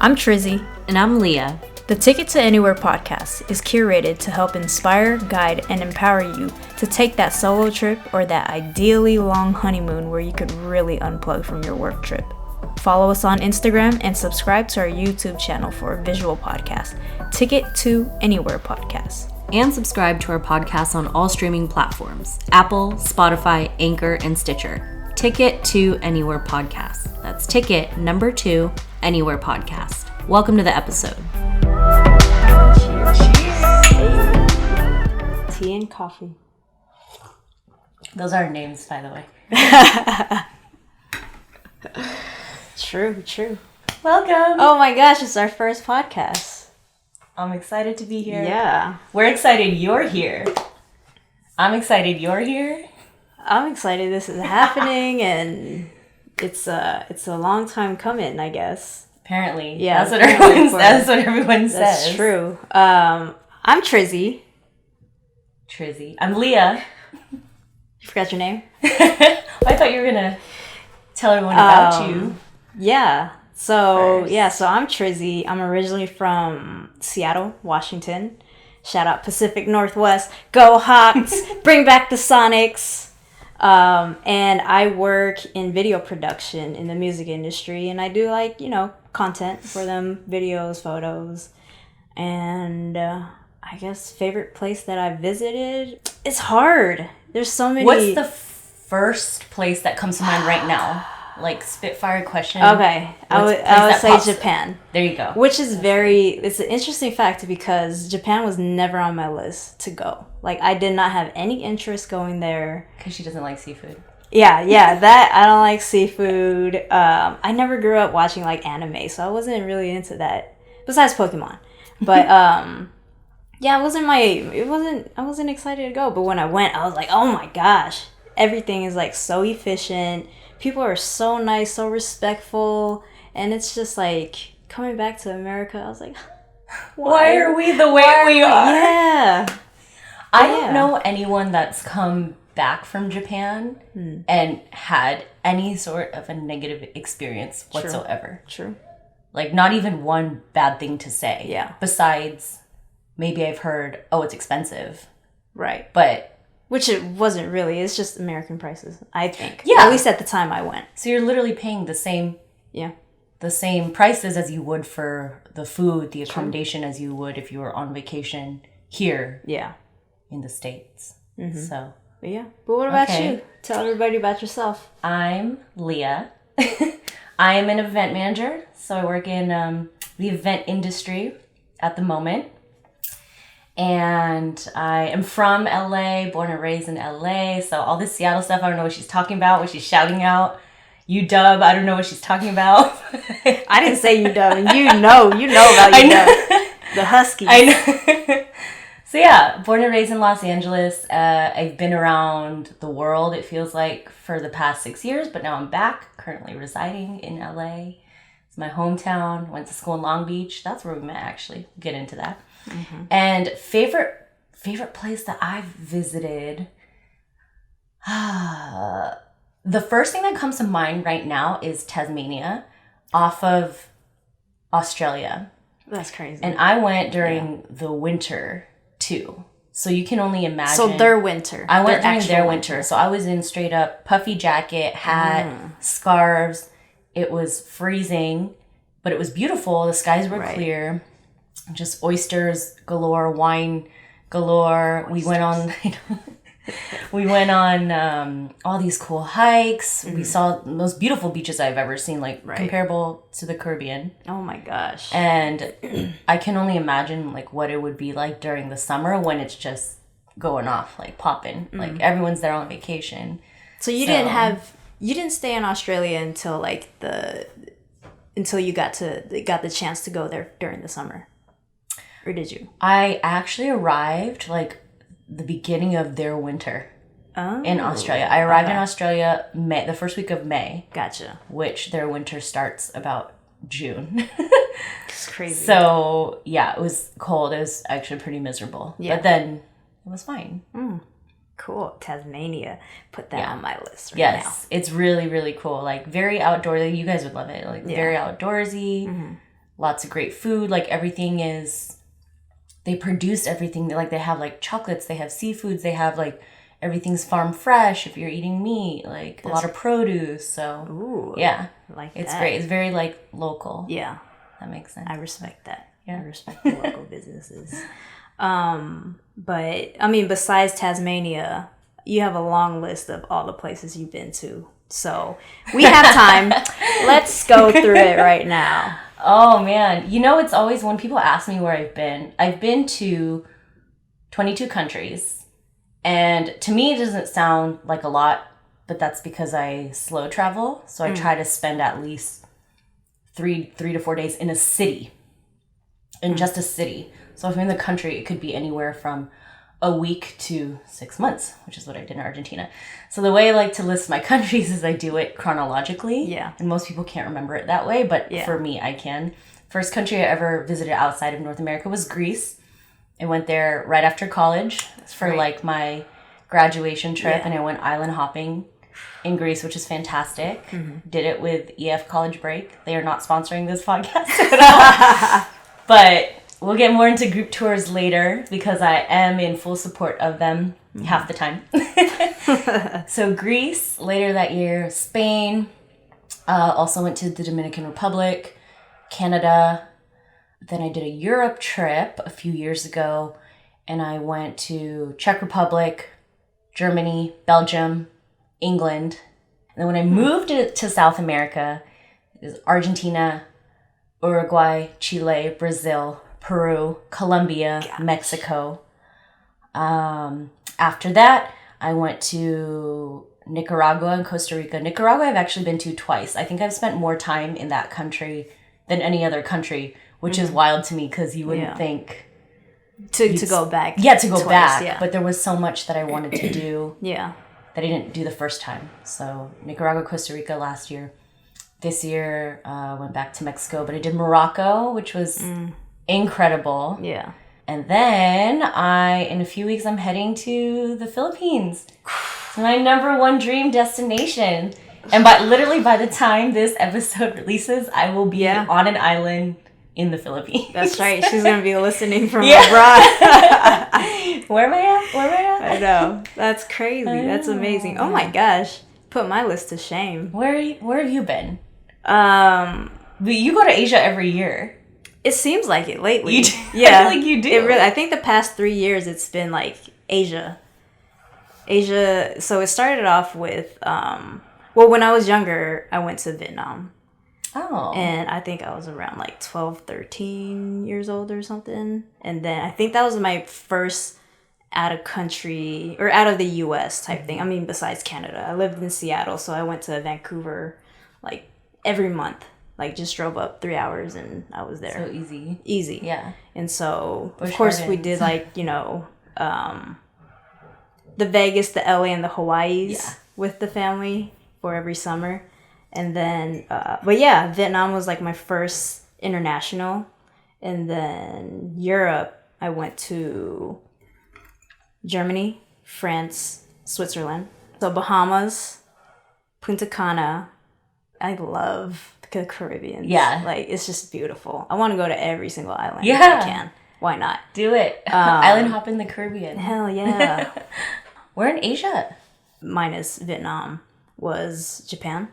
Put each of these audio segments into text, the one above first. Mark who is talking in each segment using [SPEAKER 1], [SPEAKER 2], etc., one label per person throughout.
[SPEAKER 1] I'm Trizzy.
[SPEAKER 2] And I'm Leah.
[SPEAKER 1] The Ticket to Anywhere podcast is curated to help inspire, guide, and empower you to take that solo trip or that ideally long honeymoon where you could really unplug from your work trip. Follow us on Instagram and subscribe to our YouTube channel for a visual podcast, Ticket to Anywhere podcast.
[SPEAKER 2] And subscribe to our podcast on all streaming platforms, Apple, Spotify, Anchor, and Stitcher. Ticket to Anywhere podcast. That's Ticket number 2 Anywhere podcast. Welcome to the episode.
[SPEAKER 1] Cheers. Tea and coffee.
[SPEAKER 2] Those are names, by the way.
[SPEAKER 1] True.
[SPEAKER 2] Welcome.
[SPEAKER 1] Oh my gosh, it's our first podcast.
[SPEAKER 2] I'm excited to be here.
[SPEAKER 1] Yeah.
[SPEAKER 2] We're excited you're here. I'm excited you're here.
[SPEAKER 1] I'm excited this is happening, and it's a long time coming, I guess.
[SPEAKER 2] Apparently.
[SPEAKER 1] Yeah.
[SPEAKER 2] That's what everyone says.
[SPEAKER 1] That's true. I'm Trizzy.
[SPEAKER 2] I'm Leah.
[SPEAKER 1] You forgot your name?
[SPEAKER 2] I thought you were going to tell everyone about you.
[SPEAKER 1] Yeah. So I'm Trizzy. I'm originally from Seattle, Washington. Shout out Pacific Northwest. Go Hawks. Bring back the Sonics. And I work in video production in the music industry, and I do content for them, videos, photos, and I guess favorite place that I visited. It's hard. There's so many.
[SPEAKER 2] What's the first place that comes to mind right now? Like Spitfire question.
[SPEAKER 1] Okay, I would say Japan.
[SPEAKER 2] There you go.
[SPEAKER 1] Which is it's an interesting fact because Japan was never on my list to go. Like, I did not have any interest going there.
[SPEAKER 2] Because she doesn't like seafood.
[SPEAKER 1] Yeah, that, I don't like seafood. I never grew up watching, anime, so I wasn't really into that. Besides Pokemon. But, yeah, I wasn't excited to go. But when I went, I was like, oh my gosh. Everything is, so efficient. People are so nice, so respectful. And it's just, coming back to America, I was like,
[SPEAKER 2] why are we the way we are?
[SPEAKER 1] Yeah.
[SPEAKER 2] I don't know anyone that's come back from Japan and had any sort of a negative experience whatsoever.
[SPEAKER 1] True.
[SPEAKER 2] Not even one bad thing to say.
[SPEAKER 1] Yeah.
[SPEAKER 2] Besides, maybe I've heard, it's expensive.
[SPEAKER 1] Right.
[SPEAKER 2] But...
[SPEAKER 1] which it wasn't really. It's just American prices, I think.
[SPEAKER 2] Yeah.
[SPEAKER 1] At least at the time I went.
[SPEAKER 2] So you're literally paying the same...
[SPEAKER 1] yeah.
[SPEAKER 2] The same prices as you would for the food, the accommodation as you would if you were on vacation here.
[SPEAKER 1] Yeah.
[SPEAKER 2] In the States.
[SPEAKER 1] Mm-hmm.
[SPEAKER 2] So.
[SPEAKER 1] But yeah. But what about you? Tell everybody about yourself.
[SPEAKER 2] I'm Leah. I am an event manager. So I work in the event industry at the moment. And I am from LA, born and raised in LA. So all this Seattle stuff, I don't know what she's talking about, what she's shouting out. UW, I don't know what she's talking about.
[SPEAKER 1] I didn't say UW, and you know about UW. The Huskies.
[SPEAKER 2] I know. So yeah, born and raised in Los Angeles. I've been around the world, it feels like, for the past 6 years, but now I'm back, currently residing in LA. It's my hometown. Went to school in Long Beach. That's where we met, actually. We'll get into that. Mm-hmm. And favorite place that I've visited... the first thing that comes to mind right now is Tasmania off of Australia.
[SPEAKER 1] That's crazy.
[SPEAKER 2] And I went during the winter too. So you can only imagine.
[SPEAKER 1] So their winter.
[SPEAKER 2] I went during their winter. So I was in straight up puffy jacket, hat, scarves. It was freezing, but it was beautiful. The skies were clear. Just oysters galore, wine galore. We went on all these cool hikes. Mm-hmm. We saw the most beautiful beaches I've ever seen, comparable to the Caribbean.
[SPEAKER 1] Oh my gosh.
[SPEAKER 2] And I can only imagine what it would be like during the summer when it's just going off, popping. Mm-hmm. Everyone's there on vacation.
[SPEAKER 1] So you didn't stay in Australia until until you got the chance to go there during the summer. Or did you?
[SPEAKER 2] I actually arrived the beginning of their winter in Australia. I arrived in Australia the first week of May.
[SPEAKER 1] Gotcha.
[SPEAKER 2] Which their winter starts about June.
[SPEAKER 1] It's crazy.
[SPEAKER 2] So, yeah, it was cold. It was actually pretty miserable. Yeah. But then it was fine.
[SPEAKER 1] Cool. Tasmania. Put that on my list now.
[SPEAKER 2] Yes. It's really, really cool. Very outdoorsy. You guys would love it. Very outdoorsy. lots of great food. Like everything is, they produce everything. Like they have like chocolates, they have seafoods, they have like everything's farm fresh if you're eating meat, like a lot of produce. So
[SPEAKER 1] ooh,
[SPEAKER 2] yeah,
[SPEAKER 1] like
[SPEAKER 2] it's
[SPEAKER 1] that.
[SPEAKER 2] great. It's very like local.
[SPEAKER 1] Yeah,
[SPEAKER 2] that makes sense.
[SPEAKER 1] I respect that.
[SPEAKER 2] Yeah.
[SPEAKER 1] I respect the local businesses. But I mean, besides Tasmania, you have a long list of all the places you've been to. So we have time. Let's go through it right now.
[SPEAKER 2] Oh man, it's always when people ask me where I've been to 22 countries. And to me, it doesn't sound like a lot, but that's because I slow travel. So I try to spend at least three to 4 days in a city, in just a city. So if I'm in the country, it could be anywhere from a week to 6 months, which is what I did in Argentina. So the way I like to list my countries is I do it chronologically.
[SPEAKER 1] Yeah.
[SPEAKER 2] And most people can't remember it that way, but for me, I can. First country I ever visited outside of North America was Greece. I went there right after college for like my graduation trip, and I went island hopping in Greece, which is fantastic. Mm-hmm. Did it with EF College Break. They are not sponsoring this podcast at all. But we'll get more into group tours later because I am in full support of them half the time. So Greece, later that year, Spain, also went to the Dominican Republic, Canada. Then I did a Europe trip a few years ago, and I went to Czech Republic, Germany, Belgium, England. And then when I moved to South America, it was Argentina, Uruguay, Chile, Brazil, Peru, Colombia, Mexico. After that, I went to Nicaragua and Costa Rica. Nicaragua I've actually been to twice. I think I've spent more time in that country than any other country, which is wild to me because you wouldn't think...
[SPEAKER 1] To go back.
[SPEAKER 2] Yeah, to go
[SPEAKER 1] twice,
[SPEAKER 2] back.
[SPEAKER 1] Yeah.
[SPEAKER 2] But there was so much that I wanted to do
[SPEAKER 1] that
[SPEAKER 2] I didn't do the first time. So Nicaragua, Costa Rica last year. This year, went back to Mexico. But I did Morocco, which was incredible.
[SPEAKER 1] Yeah.
[SPEAKER 2] And then in a few weeks, I'm heading to the Philippines. It's my number one dream destination. And literally by the time this episode releases, I will be on an island in the Philippines.
[SPEAKER 1] That's right. She's going to be listening from abroad.
[SPEAKER 2] Where am I at?
[SPEAKER 1] I know. That's crazy. That's amazing. Oh my gosh. Put my list to shame.
[SPEAKER 2] Where have you been? But you go to Asia every year.
[SPEAKER 1] It seems like it lately.
[SPEAKER 2] You do?
[SPEAKER 1] Yeah.
[SPEAKER 2] I feel like you do.
[SPEAKER 1] I think the past 3 years it's been like Asia. So it started off with, when I was younger, I went to Vietnam.
[SPEAKER 2] Oh.
[SPEAKER 1] And I think I was around like 12, 13 years old or something. And then I think that was my first out of country or out of the US type thing. I mean, besides Canada. I lived in Seattle, so I went to Vancouver like every month. Like just drove up 3 hours and I was there.
[SPEAKER 2] So easy.
[SPEAKER 1] Easy.
[SPEAKER 2] Yeah.
[SPEAKER 1] And so, of course, we did like, the Vegas, the LA, and the Hawaiis with the family for every summer. And then, Vietnam was like my first international. And then Europe, I went to Germany, France, Switzerland. So Bahamas, Punta Cana. I love the Caribbean.
[SPEAKER 2] Yeah.
[SPEAKER 1] Like, it's just beautiful. I want to go to every single island
[SPEAKER 2] if
[SPEAKER 1] I can. Why not?
[SPEAKER 2] Do it. Island hop in the Caribbean.
[SPEAKER 1] Hell yeah.
[SPEAKER 2] Where in Asia?
[SPEAKER 1] Minus Vietnam was Japan.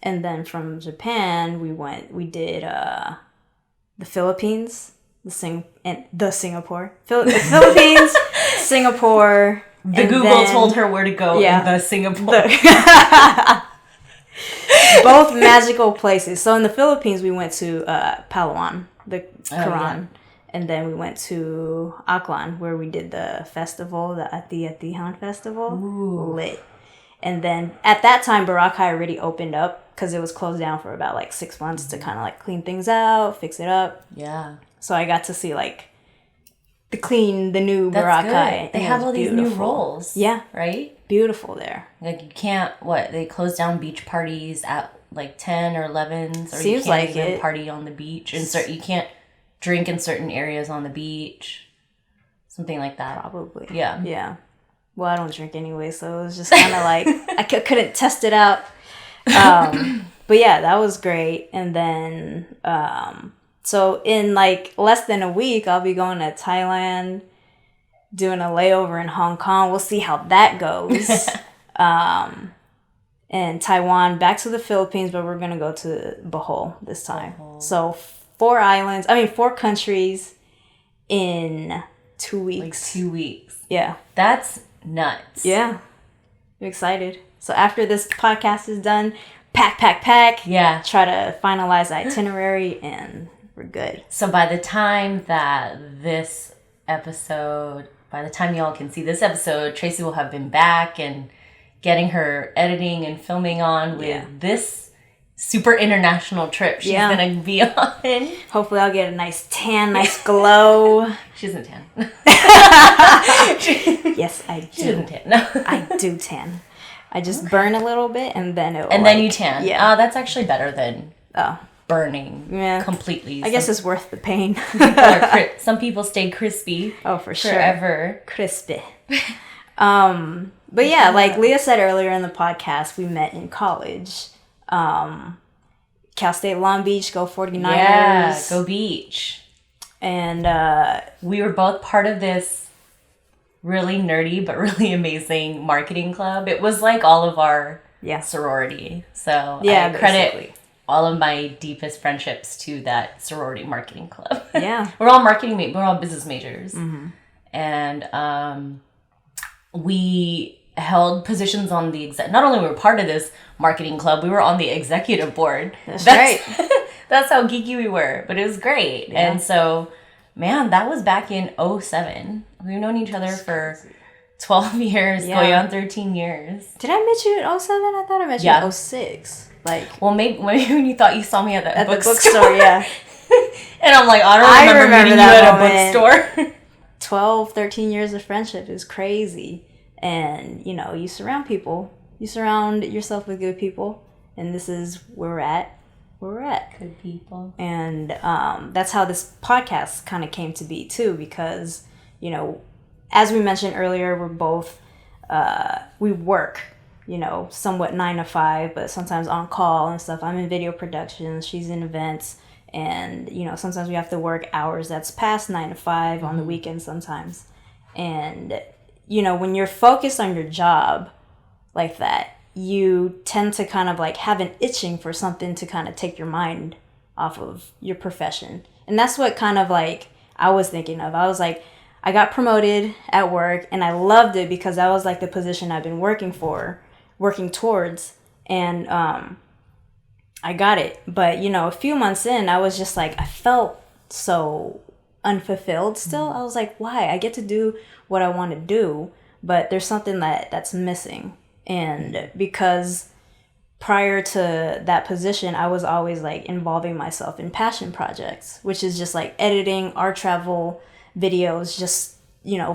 [SPEAKER 1] And then from Japan, we did the Philippines, the Singapore. The Philippines, Singapore.
[SPEAKER 2] The Google told her where to go in the Singapore.
[SPEAKER 1] Both magical places. So in the Philippines, we went to Palawan, the Quran. And then we went to Aklan, where we did the festival, the Ati-Atihan Festival. Ooh. Lit. And then at that time, Boracay already opened up because it was closed down for about like 6 months to kind of like clean things out, fix it up.
[SPEAKER 2] Yeah.
[SPEAKER 1] So I got to see like the new
[SPEAKER 2] That's
[SPEAKER 1] Boracay.
[SPEAKER 2] Good. They have all these new rolls.
[SPEAKER 1] Yeah.
[SPEAKER 2] Right?
[SPEAKER 1] Beautiful there.
[SPEAKER 2] Like you can't, they close down beach parties at like 10 or 11. So
[SPEAKER 1] Seems
[SPEAKER 2] you can't
[SPEAKER 1] like
[SPEAKER 2] even party on the beach. And you can't drink in certain areas on the beach. Something like that.
[SPEAKER 1] Probably.
[SPEAKER 2] Yeah.
[SPEAKER 1] Yeah. Well, I don't drink anyway, so it was just kind of like, I couldn't test it out. But yeah, that was great. And then, so in like less than a week, I'll be going to Thailand, doing a layover in Hong Kong. We'll see how that goes. And Taiwan, back to the Philippines, but we're going to go to Bohol this time. So 4 countries in 2 weeks.
[SPEAKER 2] Like 2 weeks.
[SPEAKER 1] Yeah.
[SPEAKER 2] That's nuts.
[SPEAKER 1] Yeah. I'm excited. So after this podcast is done, pack.
[SPEAKER 2] Yeah.
[SPEAKER 1] Try to finalize the itinerary and we're good.
[SPEAKER 2] So by the time y'all can see this episode, Tracy will have been back and getting her editing and filming on with this super international trip she's going to be on.
[SPEAKER 1] Hopefully I'll get a nice tan, nice glow.
[SPEAKER 2] She doesn't tan.
[SPEAKER 1] Yes, I do.
[SPEAKER 2] She doesn't tan. No.
[SPEAKER 1] I do tan. I just burn a little bit and then it'll
[SPEAKER 2] then you tan.
[SPEAKER 1] Yeah.
[SPEAKER 2] That's actually better than burning completely.
[SPEAKER 1] I guess it's worth the pain.
[SPEAKER 2] Some people stay crispy.
[SPEAKER 1] Oh, for sure.
[SPEAKER 2] Forever.
[SPEAKER 1] Crispy. But yeah, like Leah said earlier in the podcast, we met in college. Cal State Long Beach, go 49ers.
[SPEAKER 2] Yeah, go Beach.
[SPEAKER 1] And
[SPEAKER 2] we were both part of this really nerdy but really amazing marketing club. It was like all of our sorority. So I credit all of my deepest friendships to that sorority marketing club.
[SPEAKER 1] Yeah.
[SPEAKER 2] We're all we're all business majors. Mm-hmm. And we held positions on the not only were we part of this marketing club, we were on the executive board.
[SPEAKER 1] That's right.
[SPEAKER 2] That's how geeky we were, but it was great. Yeah. And so, man, that was back in 2007. We've known each other for 12 years, going on 13 years.
[SPEAKER 1] Did I meet you in 2007? I thought I met you in 2006.
[SPEAKER 2] Well, maybe when you thought you saw me at the
[SPEAKER 1] bookstore, yeah.
[SPEAKER 2] And I'm like, I don't remember meeting you at a bookstore.
[SPEAKER 1] 12, 13 years of friendship is crazy. And, you surround people. You surround yourself with good people. And this is where we're at.
[SPEAKER 2] Good people.
[SPEAKER 1] And that's how this podcast kind of came to be, too. Because, as we mentioned earlier, we're both, we work, somewhat 9 to 5. But sometimes on call and stuff. I'm in video production. She's in events. And, sometimes we have to work hours that's past 9 to 5 on the weekends sometimes. And when you're focused on your job like that, you tend to kind of like have an itching for something to kind of take your mind off of your profession. And that's what kind of like I was thinking of. I was like, I got promoted at work and I loved it because that was like the position I've been working towards. And I got it. But, a few months in, I was just like, I felt so unfulfilled still. I was like, why? I get to do what I want to do, but there's something that's missing. And because prior to that position, I was always like involving myself in passion projects, which is just like editing our travel videos just,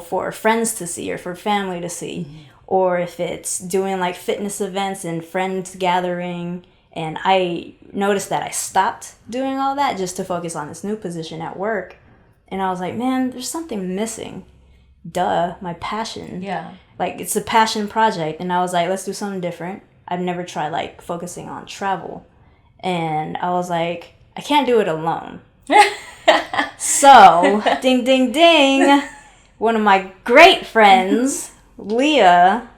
[SPEAKER 1] for friends to see or for family to see. Mm-hmm. Or if it's doing like fitness events and friends gathering. And I noticed that I stopped doing all that just to focus on this new position at work. And I was like, man, there's something missing. My passion.
[SPEAKER 2] Yeah.
[SPEAKER 1] Like, it's a passion project. And I was like, let's do something different. I've never tried, like, focusing on travel. And I was like, I can't do it alone. So, ding, ding, ding. One of my great friends, Leah,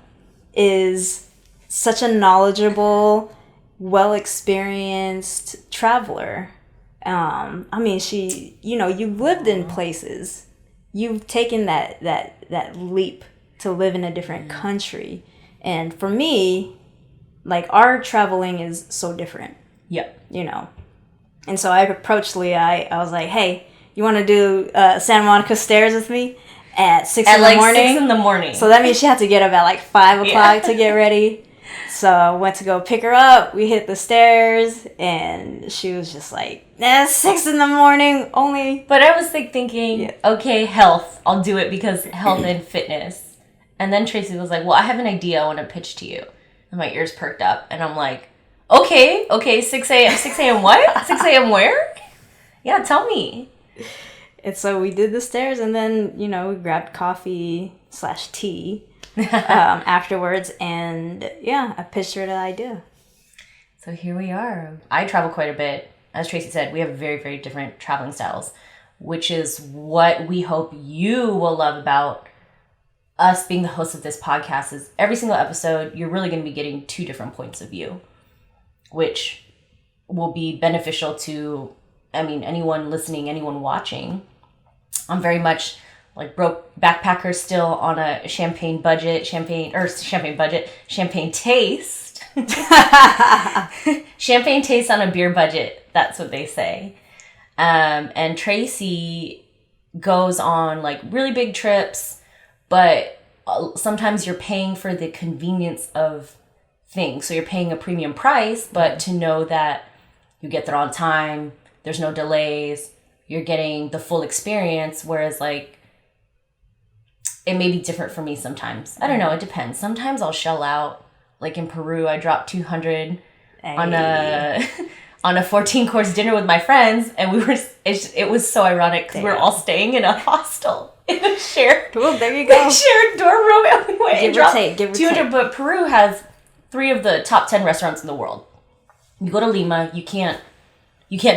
[SPEAKER 1] is such a knowledgeable, well-experienced traveler. She, you've lived in places. You've taken that leap to live in a different country. And for me, like, our traveling is so different.
[SPEAKER 2] Yep.
[SPEAKER 1] And so I approached Leah. I was like, hey, you want to do Santa Monica stairs with me at 6 in the morning?
[SPEAKER 2] 6 in the morning.
[SPEAKER 1] So that means she had to get up at like 5 o'clock to get ready. So I went to go pick her up. We hit the stairs, and she was just like, 6 in the morning only.
[SPEAKER 2] But I was thinking, okay, health. I'll do it because health and fitness. And then Tracy was like, well, I have an idea I want to pitch to you. And my ears perked up, and I'm like, okay, 6 a.m. 6 a.m. what? 6 a.m. where? Yeah, tell me.
[SPEAKER 1] And so we did the stairs, and then, we grabbed coffee/tea afterwards, and I pitched her the idea.
[SPEAKER 2] So here we are. I travel quite a bit. As Tracy said, we have very, very different traveling styles, which is what we hope you will love about us being the host of this podcast. Is every single episode, you're really going to be getting 2 different points of view, which will be beneficial to, anyone listening, anyone watching. I'm very much like broke backpacker still on a champagne taste. Champagne taste on a beer budget. That's what they say. And Tracy goes on like really big trips, but sometimes you're paying for the convenience of things. So you're paying a premium price, but to know that you get there on time, there's no delays, you're getting the full experience. Whereas like, it may be different for me sometimes. I don't know. It depends. Sometimes I'll shell out. Like in Peru, I dropped $200 on a 14-course dinner with my friends, and it was so ironic because we were all staying in a hostel in a shared.
[SPEAKER 1] Well, there you go.
[SPEAKER 2] Shared dorm room, and we went and dropped
[SPEAKER 1] give or
[SPEAKER 2] 200.
[SPEAKER 1] take.
[SPEAKER 2] But Peru has 3 of the top 10 restaurants in the world. You go to Lima, you can't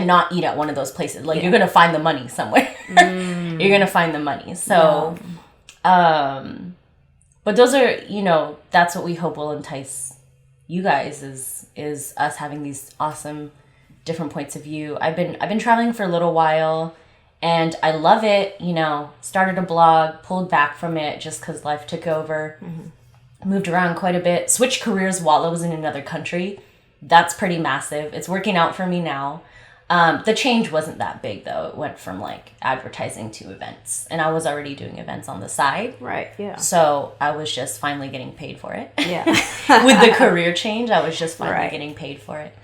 [SPEAKER 2] not eat at one of those places. Like you're gonna find the money somewhere. You're gonna find the money. So. But those are, that's what we hope will entice you guys is us having these awesome different points of view. I've been traveling for a little while and I love it, started a blog, pulled back from it just because life took over, moved around quite a bit, switched careers while I was in another country. That's pretty massive. It's working out for me now. The change wasn't that big though. It went from like advertising to events, and I was already doing events on the side.
[SPEAKER 1] Right. Yeah.
[SPEAKER 2] So I was just finally getting paid for it.
[SPEAKER 1] Yeah.
[SPEAKER 2] With the career change, I was just finally getting paid for it.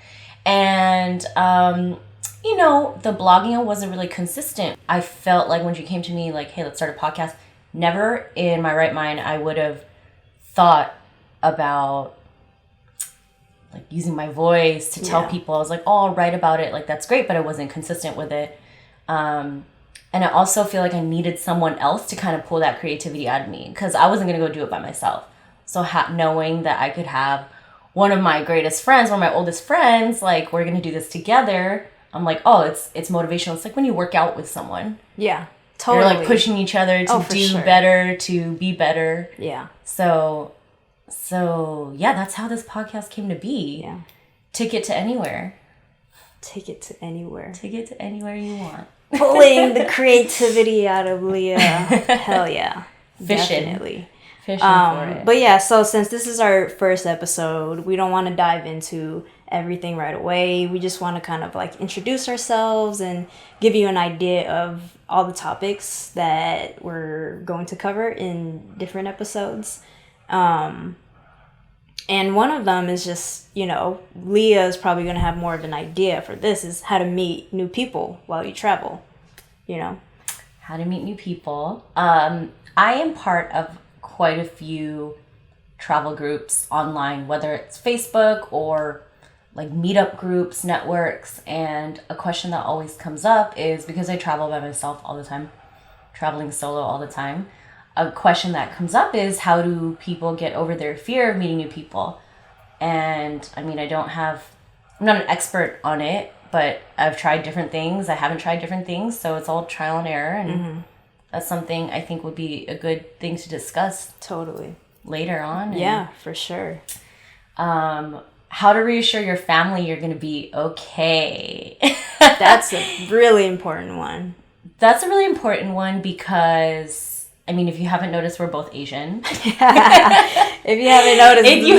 [SPEAKER 2] And, the blogging, I wasn't really consistent. I felt like when she came to me like, hey, let's start a podcast, never in my right mind, I would have thought about like using my voice to tell people. I was like, oh, I'll write about it. Like, that's great, but I wasn't consistent with it. And I also feel like I needed someone else to kind of pull that creativity out of me because I wasn't going to go do it by myself. So knowing that I could have one of my greatest friends, one of my oldest friends, like, we're going to do this together. I'm like, oh, it's motivational. It's like when you work out with someone.
[SPEAKER 1] Yeah, totally.
[SPEAKER 2] You're like pushing each other to do better, to be better.
[SPEAKER 1] Yeah.
[SPEAKER 2] So yeah, that's how this podcast came to be.
[SPEAKER 1] Yeah.
[SPEAKER 2] Ticket to anywhere.
[SPEAKER 1] Take it to anywhere.
[SPEAKER 2] Take it to anywhere you want.
[SPEAKER 1] Pulling the creativity out of Leah. Hell yeah.
[SPEAKER 2] Fishing.
[SPEAKER 1] Definitely.
[SPEAKER 2] Fishing for it.
[SPEAKER 1] But yeah, so since this is our first episode, we don't want to dive into everything right away. We just want to kind of like introduce ourselves and give you an idea of all the topics that we're going to cover in different episodes. And one of them is just, Leah is probably going to have more of an idea for this, is how to meet new people while you travel,
[SPEAKER 2] How to meet new people. I am part of quite a few travel groups online, whether it's Facebook or like meetup groups, networks. And a question that always comes up is, because I travel by myself all the time, traveling solo all the time, a question that comes up is, how do people get over their fear of meeting new people? And I'm not an expert on it, but I've tried different things. I haven't tried different things. So it's all trial and error. And that's something I think would be a good thing to discuss.
[SPEAKER 1] Totally.
[SPEAKER 2] Later on.
[SPEAKER 1] Yeah, for sure.
[SPEAKER 2] How to reassure your family you're going to be okay.
[SPEAKER 1] That's a really important one.
[SPEAKER 2] That's a really important one because, if you haven't noticed, we're both Asian.
[SPEAKER 1] If you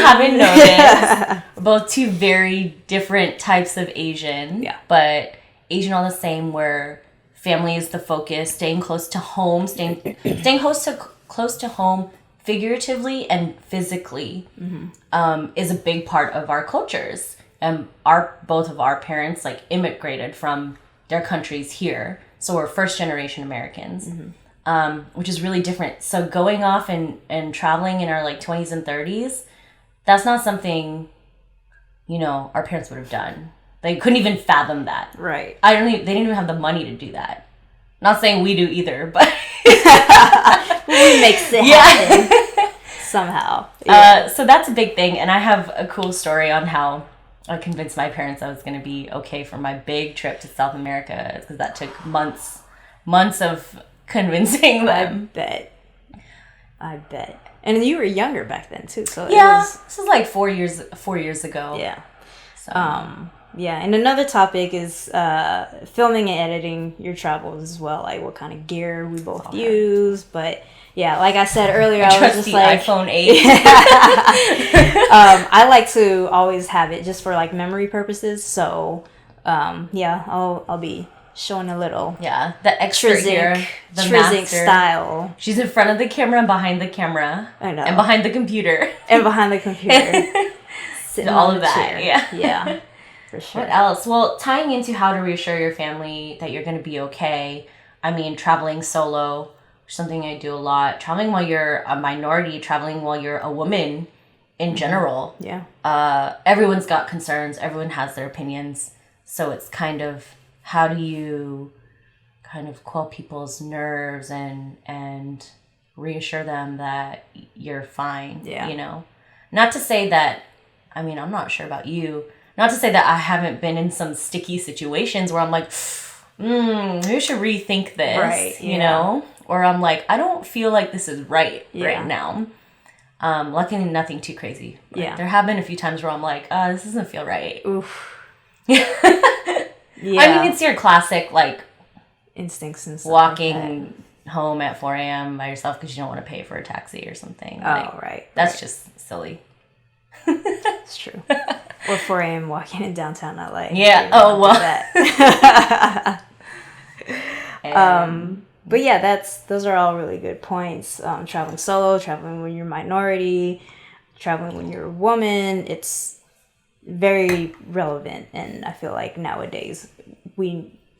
[SPEAKER 1] haven't noticed,
[SPEAKER 2] we're both 2 very different types of Asian.
[SPEAKER 1] Yeah.
[SPEAKER 2] But Asian all the same, where family is the focus, staying close to home, staying close to home figuratively and physically, is a big part of our cultures. And both of our parents like immigrated from their countries here, so we're first generation Americans, which is really different. So going off and traveling in our like 20s and 30s, that's not something our parents would have done. They couldn't even fathom that.
[SPEAKER 1] Right.
[SPEAKER 2] They didn't even have the money to do that. Not saying we do either, but
[SPEAKER 1] we makes it happen somehow. Yeah.
[SPEAKER 2] So that's a big thing, and I have a cool story on how I convinced my parents I was going to be okay for my big trip to South America, because that took months of convincing them.
[SPEAKER 1] I bet. And you were younger back then too, so
[SPEAKER 2] this was like 4 years ago.
[SPEAKER 1] Yeah.
[SPEAKER 2] So.
[SPEAKER 1] Yeah, and another topic is filming and editing your travels as well, like what kind of gear we both use. But yeah, like I said earlier, I was just
[SPEAKER 2] the
[SPEAKER 1] like
[SPEAKER 2] iPhone 8.
[SPEAKER 1] I like to always have it just for like memory purposes. So yeah, I'll be showing a little
[SPEAKER 2] the extra gear, the
[SPEAKER 1] TrizzInc
[SPEAKER 2] master
[SPEAKER 1] style.
[SPEAKER 2] She's in front of the camera and behind the camera.
[SPEAKER 1] I know.
[SPEAKER 2] And behind the computer.
[SPEAKER 1] Sitting
[SPEAKER 2] all
[SPEAKER 1] on
[SPEAKER 2] of
[SPEAKER 1] the
[SPEAKER 2] that.
[SPEAKER 1] chair.
[SPEAKER 2] Yeah.
[SPEAKER 1] For sure.
[SPEAKER 2] What else? Well, tying into how to reassure your family that you're going to be okay. I mean, traveling solo, something I do a lot. Traveling while you're a minority, traveling while you're a woman in general.
[SPEAKER 1] Yeah.
[SPEAKER 2] Everyone's got concerns. Everyone has their opinions. So it's kind of, how do you kind of quell people's nerves and reassure them that you're fine, you know? Not to say that, I mean, I'm not sure about you. Not to say that I haven't been in some sticky situations where I'm like, we should rethink this, you know? Or I'm like, I don't feel like this is right now. Luckily, nothing too crazy. But there have been a few times where I'm like, this doesn't feel right.
[SPEAKER 1] Oof.
[SPEAKER 2] I mean, it's your classic, like,
[SPEAKER 1] instincts and stuff
[SPEAKER 2] walking home at 4 a.m. by yourself because you don't want to pay for a taxi or something. That's just silly.
[SPEAKER 1] It's true. Or 4 a.m. walking in downtown LA.
[SPEAKER 2] Yeah.
[SPEAKER 1] But yeah, those are all really good points. Traveling solo, traveling when you're minority, traveling when you're a woman. It's very relevant, and I feel like nowadays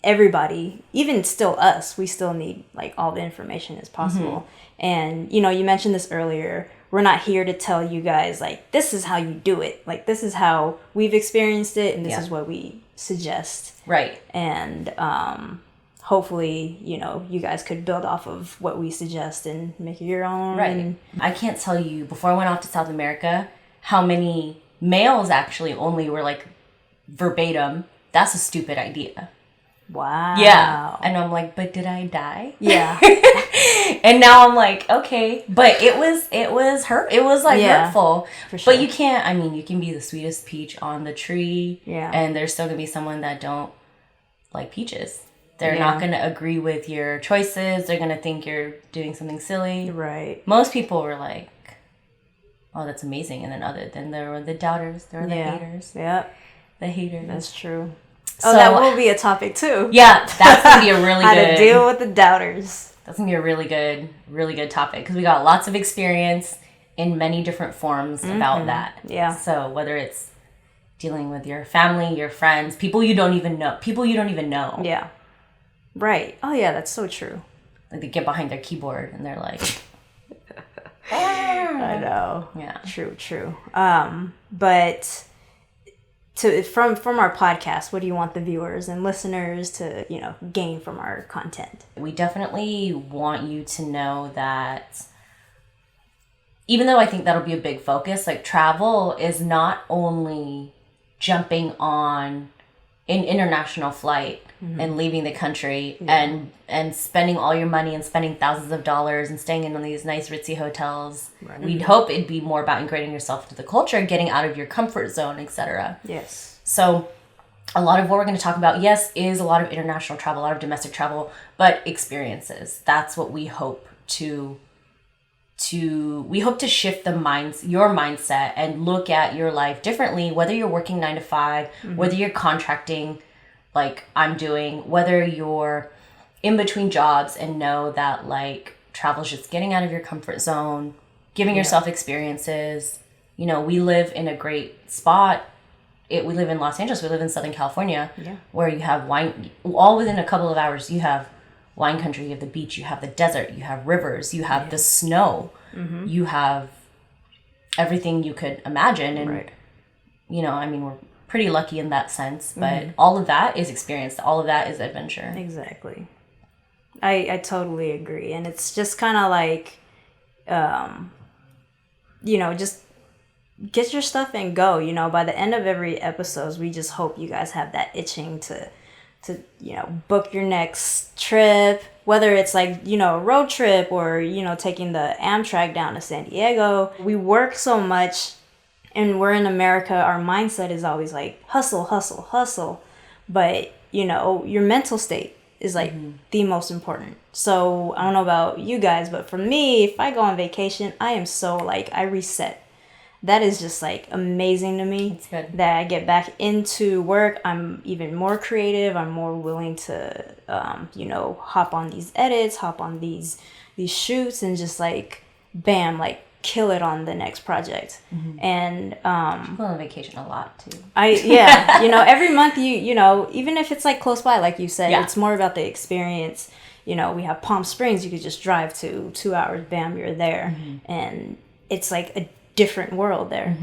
[SPEAKER 1] everybody, even still us, we still need like all the information as possible. And you mentioned this earlier. We're not here to tell you guys like this is how you do it. Like this is how we've experienced it, and this is what we suggest.
[SPEAKER 2] Right.
[SPEAKER 1] And hopefully, you guys could build off of what we suggest and make it your own.
[SPEAKER 2] Right. I can't tell you, before I went off to South America, how many males actually only were like verbatim, that's a stupid idea.
[SPEAKER 1] Wow.
[SPEAKER 2] Yeah. And I'm like, but did I die?
[SPEAKER 1] Yeah.
[SPEAKER 2] And now I'm like, okay. But it was hurtful.
[SPEAKER 1] For sure.
[SPEAKER 2] But you can't, I mean, you can be the sweetest peach on the tree.
[SPEAKER 1] Yeah.
[SPEAKER 2] And there's still going to be someone that don't like peaches. They're not going to agree with your choices. They're going to think you're doing something silly.
[SPEAKER 1] Right.
[SPEAKER 2] Most people were like, oh, that's amazing. And then there were the doubters. There were the haters.
[SPEAKER 1] Yep.
[SPEAKER 2] The haters.
[SPEAKER 1] That's true. So, that will be a topic too.
[SPEAKER 2] Yeah, that's going to be a really
[SPEAKER 1] How
[SPEAKER 2] good...
[SPEAKER 1] to deal with the doubters.
[SPEAKER 2] That's going to be a really good topic, because we got lots of experience in many different forms about that.
[SPEAKER 1] Yeah.
[SPEAKER 2] So whether it's dealing with your family, your friends, people you don't even know.
[SPEAKER 1] Yeah. Right. Oh yeah, that's so true.
[SPEAKER 2] Like they get behind their keyboard and they're like...
[SPEAKER 1] I know.
[SPEAKER 2] Yeah.
[SPEAKER 1] True. But... from our podcast, what do you want the viewers and listeners to gain from our content?
[SPEAKER 2] We definitely want you to know that even though I think that'll be a big focus, like travel is not only jumping on an international flight and leaving the country and spending all your money and spending thousands of dollars and staying in these nice ritzy hotels. Right. We'd hope it'd be more about integrating yourself into the culture, getting out of your comfort zone, etc.
[SPEAKER 1] Yes.
[SPEAKER 2] So a lot of what we're going to talk about, yes, is a lot of international travel, a lot of domestic travel, but experiences. That's what we hope to shift your mindset and look at your life differently, whether you're working 9 to 5, whether you're contracting like I'm doing, whether you're in between jobs and know that like travel is just getting out of your comfort zone, giving yourself experiences. We live in a great spot. We live in Los Angeles. We live in Southern California, where you have wine. All within a couple of hours, you have wine country. You have the beach. You have the desert. You have rivers. You have the snow. You have everything you could imagine. And, I mean, we're pretty lucky in that sense. But all of that is experience. All of that is adventure.
[SPEAKER 1] Exactly. I totally agree. And it's just kind of like, just get your stuff and go. You know, by the end of every episode, we just hope you guys have that itching to book your next trip, whether it's like, a road trip or, taking the Amtrak down to San Diego. We work so much and we're in America. Our mindset is always like hustle, hustle, hustle. But, your mental state is like the most important. So I don't know about you guys, but for me, if I go on vacation, I am so like, I reset. That is just like amazing to me.
[SPEAKER 2] It's good.
[SPEAKER 1] That I get back into work. I'm even more creative. I'm more willing to, hop on these edits, hop on these shoots, and just like, bam, like kill it on the next project. And
[SPEAKER 2] I go on vacation a lot too.
[SPEAKER 1] Every month even if it's like close by, like you said, it's more about the experience. We have Palm Springs. You could just drive to 2 hours. Bam, you're there, and it's like a different world there.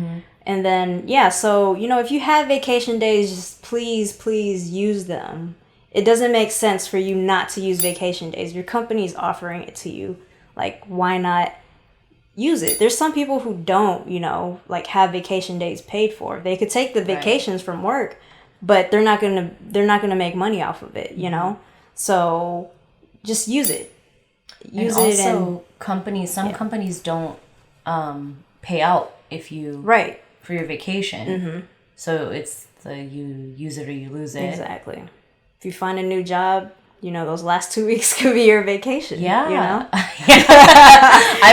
[SPEAKER 1] And then so if you have vacation days, just please use them. It doesn't make sense for you not to use vacation days. Your company's offering it to you, like, why not use it? There's some people who don't like have vacation days paid for. They could take the vacations from work, but they're not gonna make money off of it, so just use it.
[SPEAKER 2] Some companies don't pay out if you for your vacation. So it's you use it or you lose it.
[SPEAKER 1] Exactly. If you find a new job, those last 2 weeks could be your vacation.
[SPEAKER 2] I've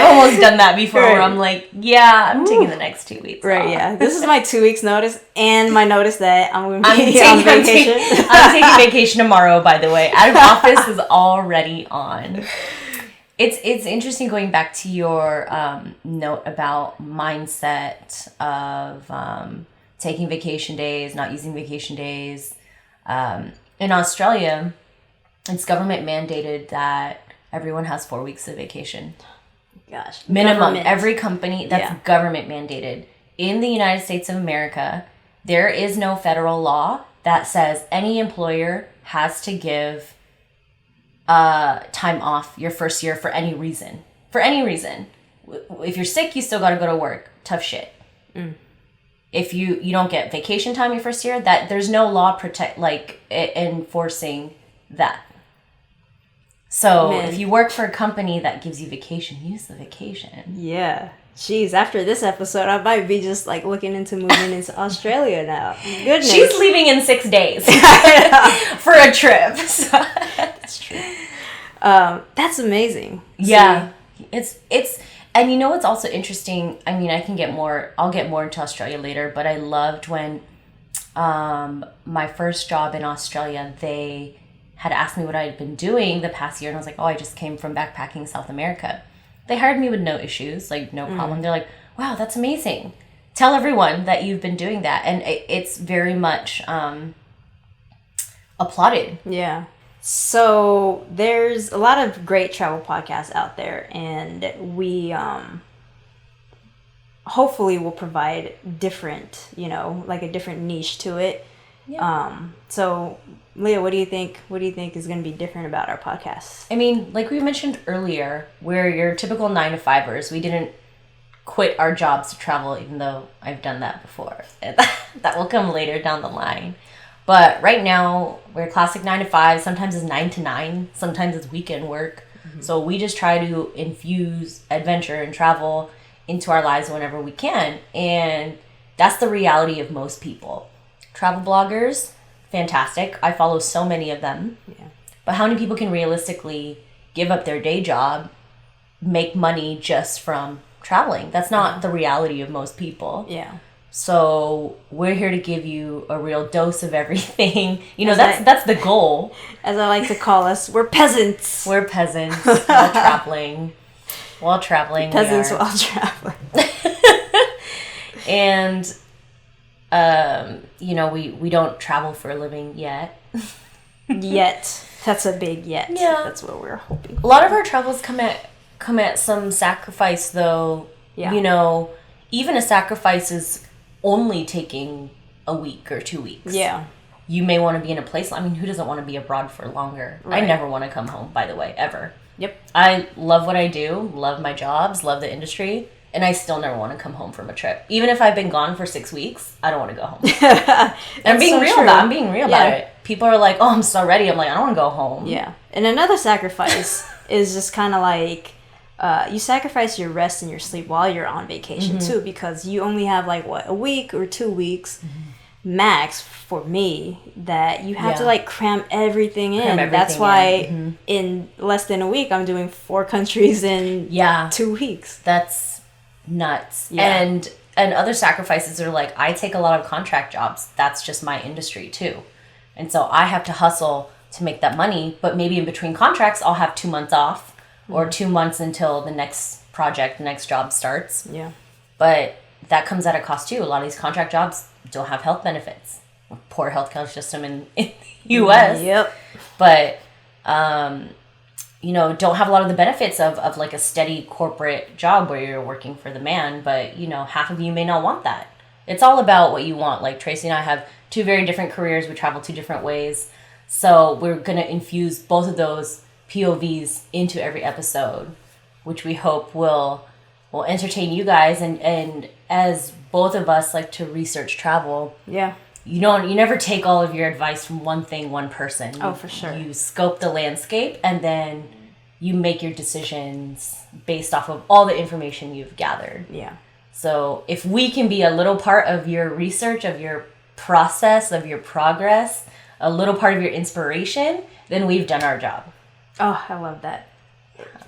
[SPEAKER 2] almost done that before where I'm like, I'm taking the next 2 weeks off.
[SPEAKER 1] This is my 2 weeks notice and my notice that I'm going to be on vacation.
[SPEAKER 2] I'm taking vacation tomorrow, by the way. Out of office is already on. It's interesting going back to your note about mindset of taking vacation days, not using vacation days. In Australia, it's government mandated that everyone has 4 weeks of vacation.
[SPEAKER 1] Gosh.
[SPEAKER 2] Minimum. Government. Every company, that's government mandated. In the United States of America, there is no federal law that says any employer has to give time off your first year for any reason. For any reason. If you're sick, you still got to go to work. Tough shit. If you don't get vacation time your first year, that there's no law enforcing that. So if you work for a company that gives you vacation, use the vacation.
[SPEAKER 1] Yeah. Jeez, after this episode, I might be just like looking into moving into Australia now. Goodness.
[SPEAKER 2] She's leaving in 6 days for a trip. So.
[SPEAKER 1] That's true. That's amazing.
[SPEAKER 2] Yeah. See? It's and what's also interesting, I mean, I'll get more into Australia later, but I loved when my first job in Australia, they had asked me what I had been doing the past year, and I was like, I just came from backpacking South America. They hired me with no issues, like no problem. They're like, wow, that's amazing. Tell everyone that you've been doing that. And it's very much applauded.
[SPEAKER 1] Yeah. So there's a lot of great travel podcasts out there, and we hopefully will provide different, like a different niche to it. Yeah. So Leah, what do you think is going to be different about our podcast?
[SPEAKER 2] I mean, like we mentioned earlier, we're your typical 9-to-5ers. We didn't quit our jobs to travel, even though I've done that before. That will come later down the line. But right now, we're classic 9-to-5. Sometimes it's 9-to-9. Sometimes it's weekend work. So we just try to infuse adventure and travel into our lives whenever we can. And that's the reality of most people. Travel bloggers, fantastic. I follow so many of them. Yeah. But how many people can realistically give up their day job, make money just from traveling? That's not the reality of most people. Yeah. So we're here to give you a real dose of everything. That's the goal.
[SPEAKER 1] As I like to call us, we're peasants.
[SPEAKER 2] We're peasants while traveling.
[SPEAKER 1] Peasants while traveling.
[SPEAKER 2] And we don't travel for a living yet.
[SPEAKER 1] Yet. That's a big yet.
[SPEAKER 2] Yeah.
[SPEAKER 1] That's what we're hoping.
[SPEAKER 2] A lot of our travels come at some sacrifice, though. Yeah. Even a sacrifice is only taking a week or 2 weeks. Yeah. You may want to be in a place. I mean, who doesn't want to be abroad for longer? Right. I never want to come home, by the way, ever. Yep. I love what I do, love my jobs, love the industry. And I still never want to come home from a trip. Even if I've been gone for 6 weeks, I don't want to go home. I'm being real about it. People are like, oh, I'm so ready. I'm like, I don't want to go home.
[SPEAKER 1] Yeah. And another sacrifice is just kind of like, you sacrifice your rest and your sleep while you're on vacation too, because you only have like, what, a week or 2 weeks max for me that you have to like cram everything in. That's why in less than a week, I'm doing 4 countries in 2 weeks.
[SPEAKER 2] That's nuts. And other sacrifices are like, I take a lot of contract jobs. That's just my industry too. And so I have to hustle to make that money, but maybe in between contracts, I'll have 2 months off or 2 months until the next project, the next job starts. Yeah. But that comes at a cost too. A lot of these contract jobs don't have health benefits. Poor healthcare system in the U.S. Yep. But, don't have a lot of the benefits of like a steady corporate job where you're working for the man. But, half of you may not want that. It's all about what you want. Like Tracy and I have 2 very different careers. We travel 2 different ways. So we're going to infuse both of those POVs into every episode, which we hope will entertain you guys. And as both of us like to research travel, you never take all of your advice from one person.
[SPEAKER 1] Oh, for sure.
[SPEAKER 2] You scope the landscape and then you make your decisions based off of all the information you've gathered. Yeah. So if we can be a little part of your research, of your process, of your progress, a little part of your inspiration, then we've done our job.
[SPEAKER 1] Oh, I love that.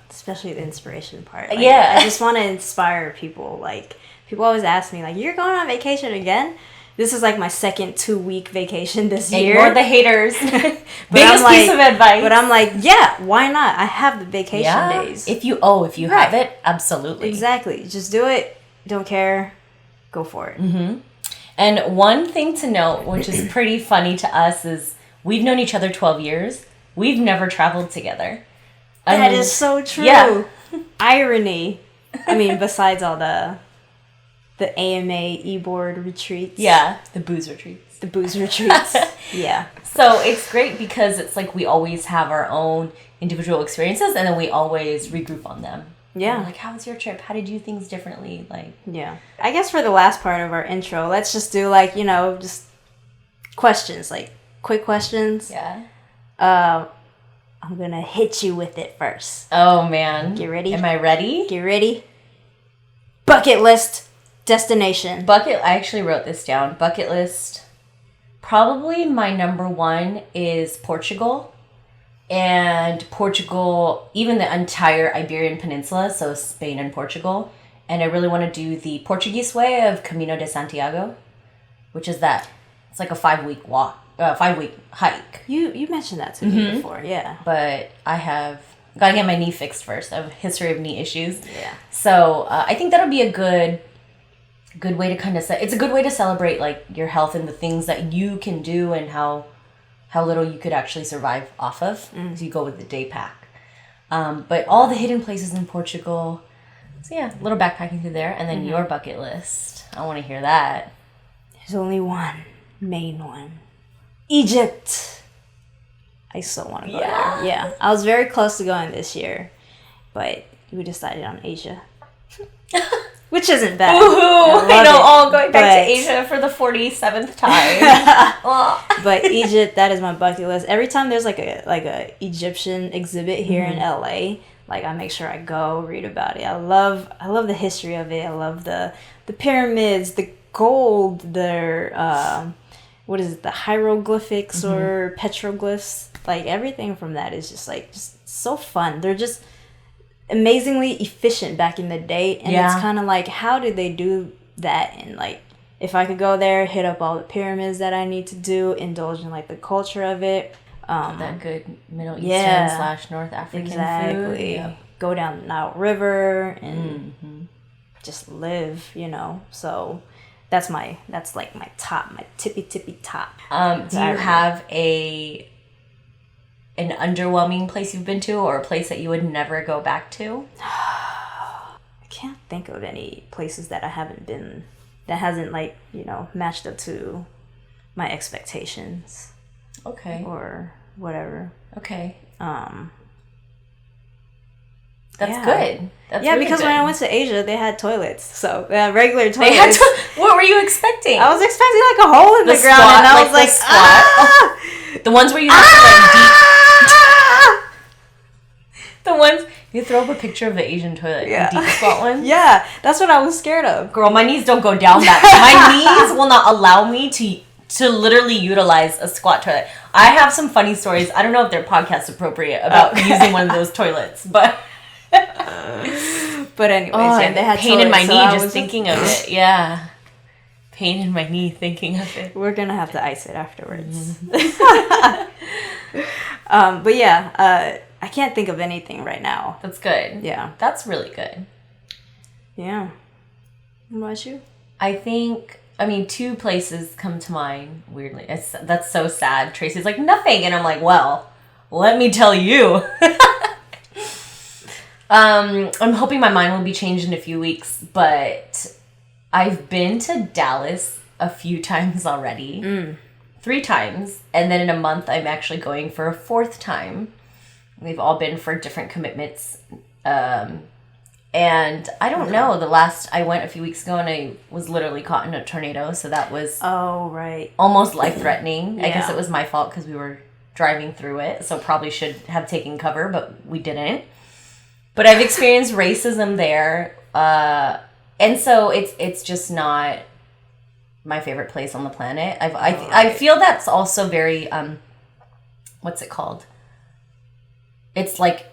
[SPEAKER 1] Especially the inspiration part. Like, I just want to inspire people. Like, people always ask me, like, you're going on vacation again? This is like my second 2-week vacation this year.
[SPEAKER 2] Ignore the haters. Biggest piece of advice.
[SPEAKER 1] But I'm like, yeah, why not? I have the vacation days.
[SPEAKER 2] If you have it, absolutely.
[SPEAKER 1] Exactly. Just do it. Don't care. Go for it.
[SPEAKER 2] Mm-hmm. And one thing to note, which is pretty funny to us, is we've known each other 12 years. We've never traveled together.
[SPEAKER 1] That is so true. Yeah. Irony. I mean, besides all the AMA e-board retreats.
[SPEAKER 2] Yeah, the booze retreats.
[SPEAKER 1] Yeah.
[SPEAKER 2] So it's great because it's like we always have our own individual experiences and then we always regroup on them. Yeah. Like, how was your trip? How did you do things differently? Like,
[SPEAKER 1] yeah. I guess for the last part of our intro, let's just do like, just questions, like quick questions. Yeah. I'm going to hit you with it first.
[SPEAKER 2] Oh, man.
[SPEAKER 1] Get ready?
[SPEAKER 2] Am I ready?
[SPEAKER 1] Get ready. Bucket list destination.
[SPEAKER 2] I actually wrote this down. Bucket list. Probably my number 1 is Portugal. And Portugal, even the entire Iberian Peninsula, so Spain and Portugal. And I really want to do the Portuguese way of Camino de Santiago, which is that. It's like a 5-week walk. 5-week hike.
[SPEAKER 1] You mentioned that to me before, yeah.
[SPEAKER 2] But I have got to get my knee fixed first. I have a history of knee issues. Yeah. So I think that'll be a good way to kind of it's a good way to celebrate like your health and the things that you can do and how little you could actually survive off of. So you go with the day pack. But all the hidden places in Portugal. So yeah, a little backpacking through there, and then your bucket list. I want to hear that.
[SPEAKER 1] There's only one main one. Egypt. I still want to go there. Yeah. I was very close to going this year, but we decided on Asia. Which isn't bad.
[SPEAKER 2] Woohoo! I know, all going back to Asia for the 47th time.
[SPEAKER 1] But Egypt, that is my bucket list. Every time there's like a Egyptian exhibit here in LA, like I make sure I go read about it. I love the history of it. I love the pyramids, the gold, their the hieroglyphics or petroglyphs. Like everything from that is just so fun. They're just amazingly efficient back in the day, and it's kind of like, how did they do that? And like, if I could go there, hit up all the pyramids that I need to do, indulge in like the culture of it,
[SPEAKER 2] that good Middle Eastern / North African food. Yep.
[SPEAKER 1] Go down the Nile River and just live, So that's like my tippy top.
[SPEAKER 2] Do you have an underwhelming place you've been to, or a place that you would never go back to?
[SPEAKER 1] I can't think of any places that I haven't been, that hasn't matched up to my expectations. Okay. Or whatever.
[SPEAKER 2] Okay. That's good. That's
[SPEAKER 1] yeah,
[SPEAKER 2] really
[SPEAKER 1] because
[SPEAKER 2] good.
[SPEAKER 1] when I went to Asia, they had toilets. So they had regular toilets.
[SPEAKER 2] They had what were you expecting?
[SPEAKER 1] I was expecting like a hole in the ground,
[SPEAKER 2] squat,
[SPEAKER 1] and I was like,
[SPEAKER 2] ah! The ones where you have to like deep. The ones you throw up a picture of the Asian toilet, the deep squat one.
[SPEAKER 1] Yeah, that's what I was scared of.
[SPEAKER 2] Girl, my knees don't go down that. My knees will not allow me to literally utilize a squat toilet. I have some funny stories. I don't know if they're podcast appropriate about using one of those toilets, but.
[SPEAKER 1] But anyways, they had
[SPEAKER 2] pain in my
[SPEAKER 1] toilets,
[SPEAKER 2] knee
[SPEAKER 1] so
[SPEAKER 2] just thinking of it. Yeah, pain in my knee thinking of it.
[SPEAKER 1] We're gonna have to ice it afterwards. But yeah, I can't think of anything right now.
[SPEAKER 2] That's good.
[SPEAKER 1] Yeah,
[SPEAKER 2] that's really good.
[SPEAKER 1] Yeah. What about you?
[SPEAKER 2] I mean, 2 places come to mind. Weirdly, that's so sad. Tracy's like nothing, and I'm like, well, let me tell you. I'm hoping my mind will be changed in a few weeks, but I've been to Dallas a few times already. 3 times. And then in a month, I'm actually going for a 4th time. We've all been for different commitments. And I don't know, the last I went a few weeks ago and I was literally caught in a tornado. So that was almost life-threatening. I guess it was my fault because we were driving through it. So probably should have taken cover, but we didn't. But I've experienced racism there, and so it's just not my favorite place on the planet. I feel that's also very what's it called? It's like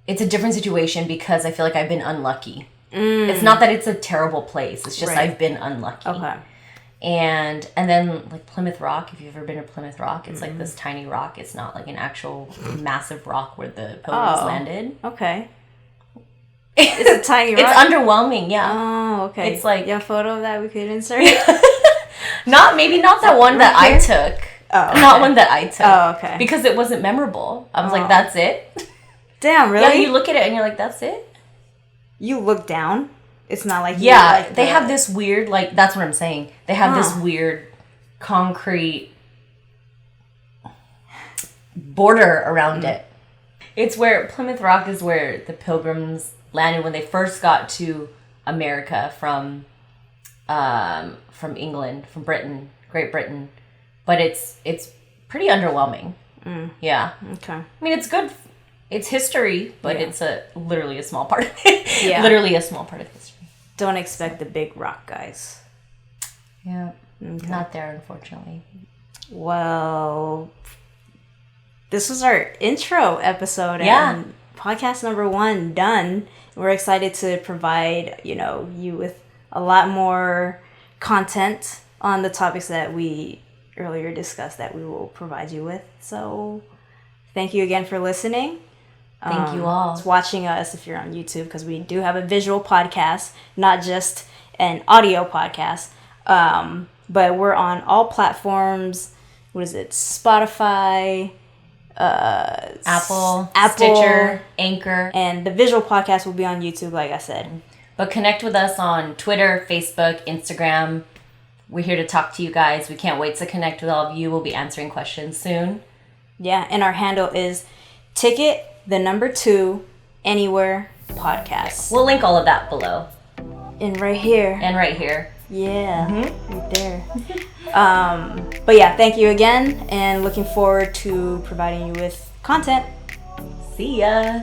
[SPEAKER 2] it's a different situation because I feel like I've been unlucky. It's not that it's a terrible place. It's just I've been unlucky.
[SPEAKER 1] Okay.
[SPEAKER 2] And then like Plymouth Rock, if you've ever been to Plymouth Rock, it's like this tiny rock. It's not like an actual massive rock where the pilgrims landed.
[SPEAKER 1] Okay. It's a tiny rock.
[SPEAKER 2] It's underwhelming, yeah.
[SPEAKER 1] Oh, okay.
[SPEAKER 2] It's like
[SPEAKER 1] a photo of that we could insert.
[SPEAKER 2] not the one that I took.
[SPEAKER 1] Oh, okay.
[SPEAKER 2] Not one that I took.
[SPEAKER 1] Oh, okay.
[SPEAKER 2] Because it wasn't memorable. I was like, that's it.
[SPEAKER 1] Damn, really?
[SPEAKER 2] Yeah, you look at it and you're like, that's it.
[SPEAKER 1] You look down. It's not like
[SPEAKER 2] they have this weird that's what I'm saying. They have this weird concrete border around it. It's where Plymouth Rock is where the pilgrims landed when they first got to America from England, from Great Britain. But it's pretty underwhelming. Yeah. Okay. I mean, it's good. It's history, but it's literally a small part of it. Yeah. Literally a small part of history.
[SPEAKER 1] Don't expect the big rock, guys.
[SPEAKER 2] Yeah. Okay. Not there, unfortunately.
[SPEAKER 1] Well, this was our intro episode and podcast number 1 done. We're excited to provide, you with a lot more content on the topics that we earlier discussed that we will provide you with. So thank you again for listening.
[SPEAKER 2] Thank you all.
[SPEAKER 1] Watching us if you're on YouTube, because we do have a visual podcast, not just an audio podcast. But we're on all platforms. What is it? Spotify,
[SPEAKER 2] Apple, Stitcher, Anchor.
[SPEAKER 1] And the visual podcast will be on YouTube, like I said.
[SPEAKER 2] But connect with us on Twitter, Facebook, Instagram. We're here to talk to you guys. We can't wait to connect with all of you. We'll be answering questions soon.
[SPEAKER 1] Yeah, and our handle is Ticket2 Anywhere Podcast.
[SPEAKER 2] We'll link all of that below.
[SPEAKER 1] And right here. Yeah, right there. But yeah, thank you again, and looking forward to providing you with content.
[SPEAKER 2] See ya.